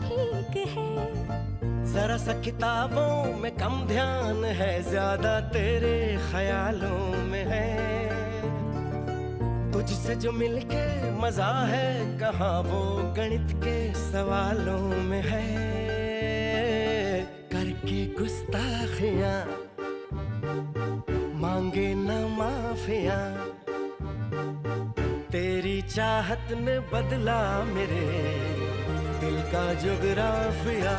ठीक है। जरा सा किताबों में कम ध्यान है, ज्यादा तेरे ख्यालों में है। तुझसे जो मिलके मजा है, कहाँ वो गणित के सवालों में है। करके गुस्ताखियां मांगे न माफिया, तेरी चाहत ने बदला मेरे दिल का जुगराफिया।